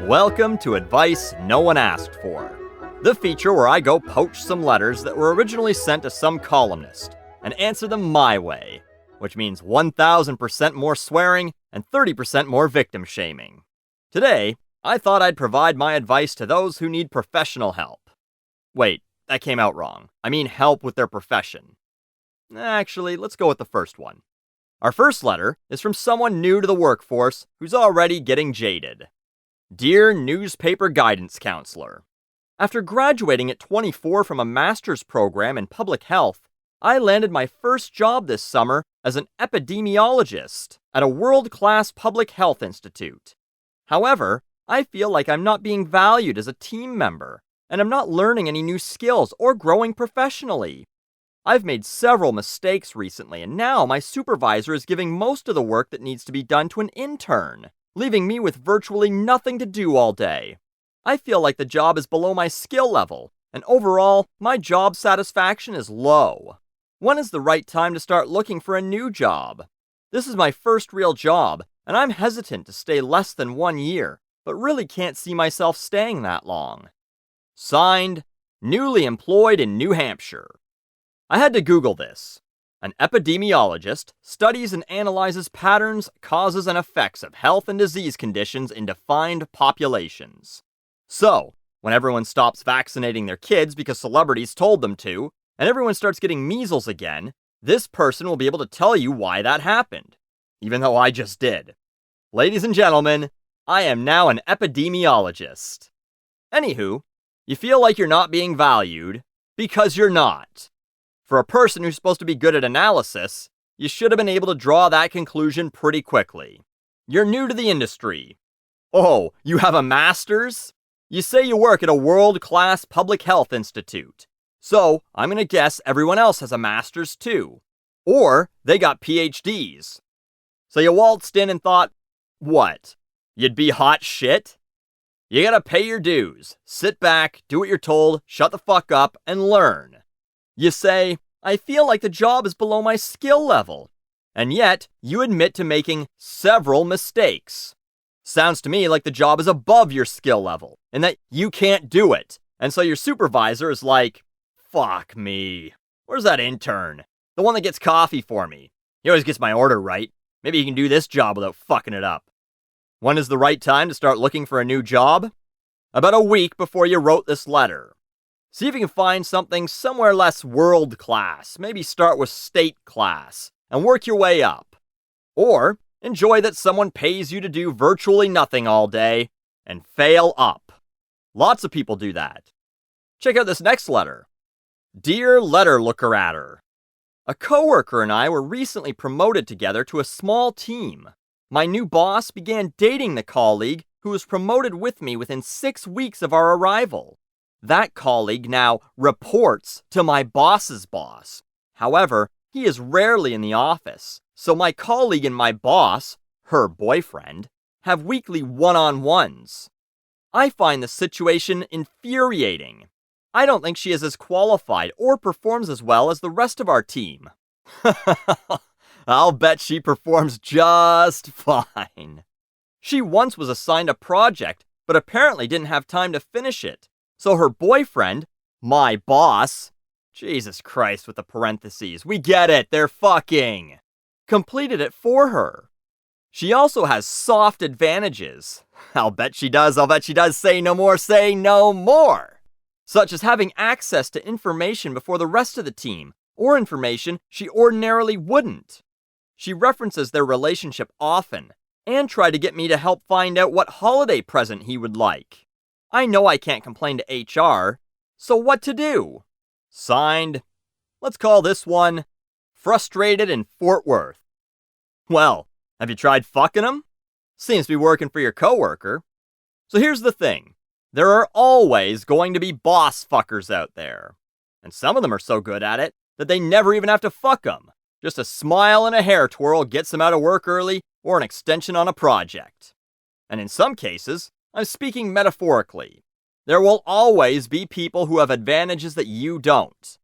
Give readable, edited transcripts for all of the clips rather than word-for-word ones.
Welcome to Advice No One Asked For, the feature where I go poach some letters that were originally sent to some columnist and answer them my way, which means 1,000% more swearing and 30% more victim shaming. Today, I thought I'd provide my advice to those who need professional help. Wait, that came out wrong. I mean help with their profession. Actually, let's go with the first one. Our first letter is from someone new to the workforce who's already getting jaded. Dear Newspaper Guidance Counselor, after graduating at 24 from a master's program in public health, I landed my first job this summer as an epidemiologist at a world-class public health institute. However, I feel like I'm not being valued as a team member, and I'm not learning any new skills or growing professionally. I've made several mistakes recently, and now my supervisor is giving most of the work that needs to be done to an intern, leaving me with virtually nothing to do all day. I feel like the job is below my skill level, and overall, my job satisfaction is low. When is the right time to start looking for a new job? This is my first real job, and I'm hesitant to stay less than 1 year, but really can't see myself staying that long. Signed, newly employed in New Hampshire. I had to Google this. An epidemiologist studies and analyzes patterns, causes, and effects of health and disease conditions in defined populations. So, when everyone stops vaccinating their kids because celebrities told them to, and everyone starts getting measles again, this person will be able to tell you why that happened, even though I just did. Ladies and gentlemen, I am now an epidemiologist. Anywho, you feel like you're not being valued because you're not. For a person who's supposed to be good at analysis, you should have been able to draw that conclusion pretty quickly. You're new to the industry. Oh, you have a master's? You say you work at a world-class public health institute. So, I'm gonna guess everyone else has a master's too. Or, they got PhDs. So you waltzed in and thought, what? You'd be hot shit? You gotta pay your dues. Sit back, do what you're told, shut the fuck up, and learn. You say, I feel like the job is below my skill level. And yet, you admit to making several mistakes. Sounds to me like the job is above your skill level, and that you can't do it. And so your supervisor is like, fuck me. Where's that intern? The one that gets coffee for me. He always gets my order right. Maybe he can do this job without fucking it up. When is the right time to start looking for a new job? About a week before you wrote this letter. See if you can find something somewhere less world class. Maybe start with state class and work your way up. Or enjoy that someone pays you to do virtually nothing all day and fail up. Lots of people do that. Check out this next letter. Dear Letter Looker-atter, a coworker and I were recently promoted together to a small team. My new boss began dating the colleague who was promoted with me within 6 weeks of our arrival. That colleague now reports to my boss's boss. However, he is rarely in the office, so my colleague and my boss, her boyfriend, have weekly one-on-ones. I find the situation infuriating. I don't think she is as qualified or performs as well as the rest of our team. I'll bet she performs just fine. She once was assigned a project, but apparently didn't have time to finish it. So her boyfriend, my boss, Jesus Christ with the parentheses, we get it, they're fucking, completed it for her. She also has soft advantages. I'll bet she does, say no more, say no more. Such as having access to information before the rest of the team, or information she ordinarily wouldn't. She references their relationship often, and tried to get me to help find out what holiday present he would like. I know I can't complain to HR, so what to do? Signed, let's call this one, Frustrated in Fort Worth. Well, have you tried fucking him? Seems to be working for your coworker. So here's the thing. There are always going to be boss fuckers out there. And some of them are so good at it that they never even have to fuck them. Just a smile and a hair twirl gets them out of work early or an extension on a project. And in some cases, I'm speaking metaphorically. There will always be people who have advantages that you don't.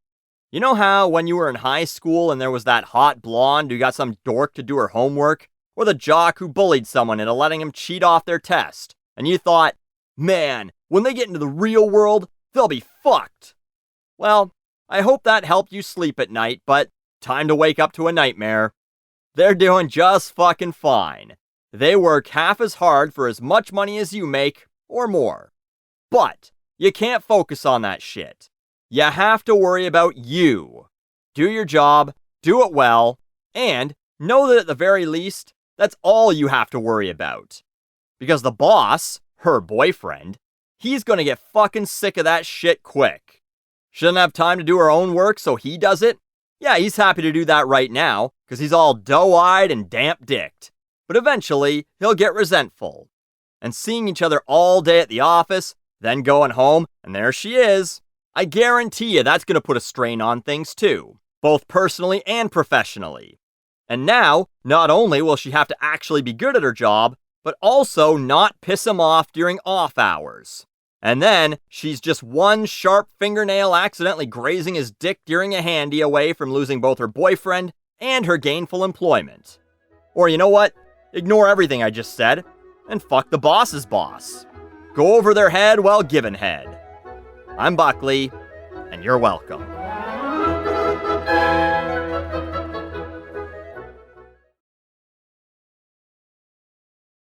You know how when you were in high school and there was that hot blonde who got some dork to do her homework? Or the jock who bullied someone into letting him cheat off their test? And you thought, Man, when they get into the real world, they'll be fucked. Well, I hope that helped you sleep at night, but time to wake up to a nightmare. They're doing just fucking fine. They work half as hard for as much money as you make, or more. But you can't focus on that shit. You have to worry about you. Do your job, do it well, and know that at the very least, that's all you have to worry about. Because the boss, her boyfriend, he's gonna get fucking sick of that shit quick. She doesn't have time to do her own work, so he does it? Yeah, he's happy to do that right now, because he's all doe-eyed and damp-dicked. But eventually, he'll get resentful. And seeing each other all day at the office, then going home, and there she is, I guarantee you that's going to put a strain on things too, both personally and professionally. And now, not only will she have to actually be good at her job, but also not piss him off during off hours. And then, she's just one sharp fingernail accidentally grazing his dick during a handy away from losing both her boyfriend and her gainful employment. Or you know what? Ignore everything I just said, and fuck the boss's boss. Go over their head while giving head. I'm Buckley, and you're welcome.